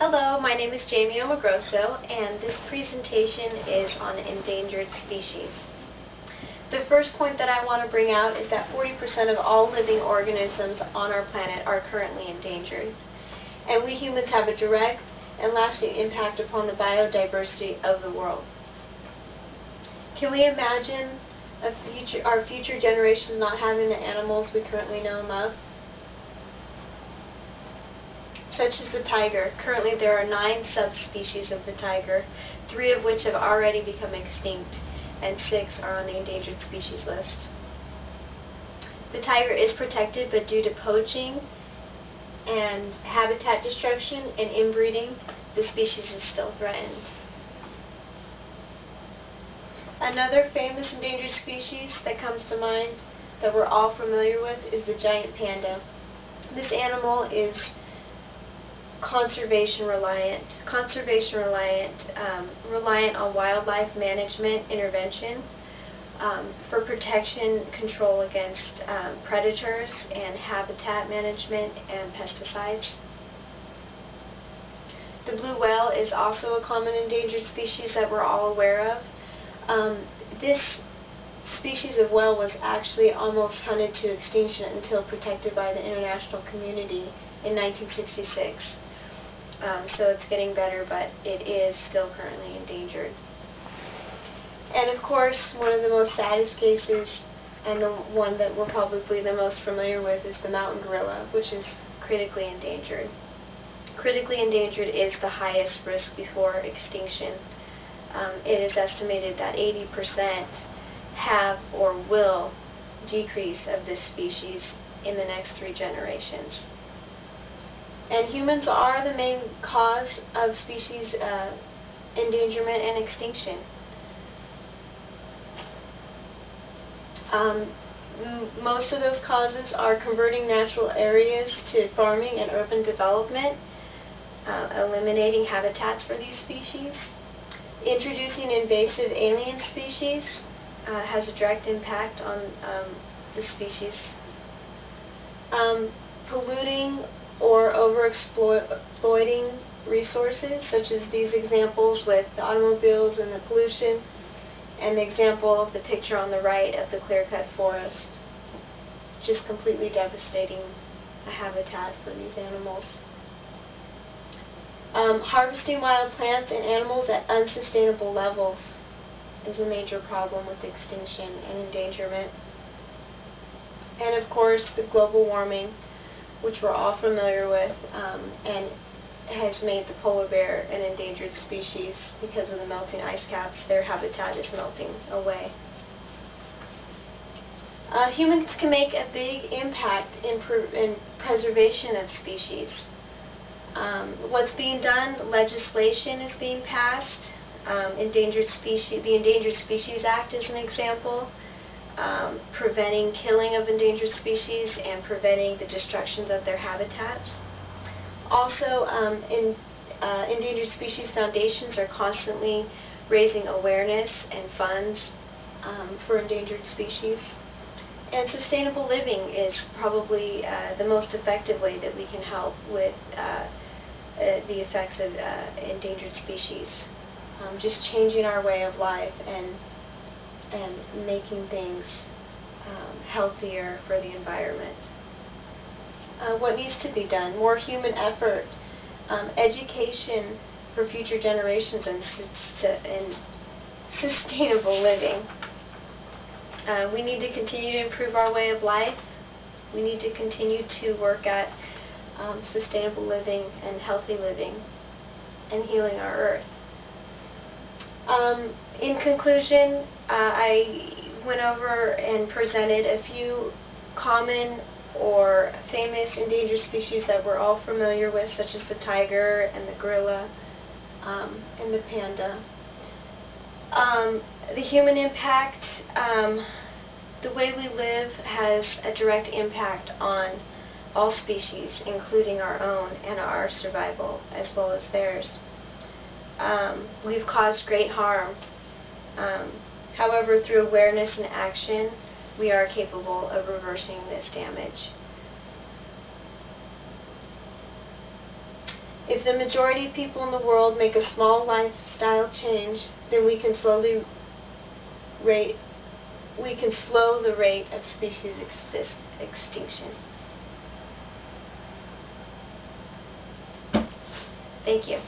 Hello, my name is Jamie Omogrosso, and this presentation is on endangered species. The first point that I want to bring out is that 40% of all living organisms on our planet are currently endangered. And we humans have a direct and lasting impact upon the biodiversity of the world. Can we imagine our future generations not having the animals we currently know and love? Such as the tiger. Currently there are 9 subspecies of the tiger, 3 of which have already become extinct, and 6 are on the endangered species list. The tiger is protected, but due to poaching and habitat destruction and inbreeding, the species is still threatened. Another famous endangered species that comes to mind that we're all familiar with is the giant panda. This animal is conservation reliant on wildlife management intervention for protection, control against predators, and habitat management and pesticides. The blue whale is also a common endangered species that we're all aware of. This species of whale was actually almost hunted to extinction until protected by the international community in 1966. So it's getting better, but it is still currently endangered. And of course, one of the most saddest cases, and the one that we're probably the most familiar with, is the mountain gorilla, which is critically endangered. Critically endangered is the highest risk before extinction. It is estimated that 80% have or will decrease of this species in the next 3 generations. And humans are the main cause of species endangerment and extinction. Most of those causes are converting natural areas to farming and urban development, eliminating habitats for these species. Introducing invasive alien species has a direct impact on the species. Polluting or over-exploiting resources, such as these examples with the automobiles and the pollution, and the example of the picture on the right of the clear-cut forest, just completely devastating a habitat for these animals. Harvesting wild plants and animals at unsustainable levels is a major problem with extinction and endangerment. And of course, the global warming, which we're all familiar with, and has made the polar bear an endangered species because of the melting ice caps. Their habitat is melting away. Humans can make a big impact in preservation of species. What's being done? Legislation is being passed. The Endangered Species Act is an example. Preventing killing of endangered species and preventing the destructions of their habitats. Also, endangered species foundations are constantly raising awareness and funds for endangered species. And sustainable living is probably the most effective way that we can help with the effects of endangered species. Just changing our way of life and making things healthier for the environment. What needs to be done? More human effort, education for future generations, and sustainable living. We need to continue to improve our way of life. We need to continue to work at sustainable living and healthy living and healing our earth. In conclusion, I went over and presented a few common or famous endangered species that we're all familiar with, such as the tiger and the gorilla and the panda. The human impact, the way we live has a direct impact on all species, including our own and our survival as well as theirs. We've caused great harm. However, through awareness and action, we are capable of reversing this damage. If the majority of people in the world make a small lifestyle change, then we can slow the rate of species extinction. Thank you.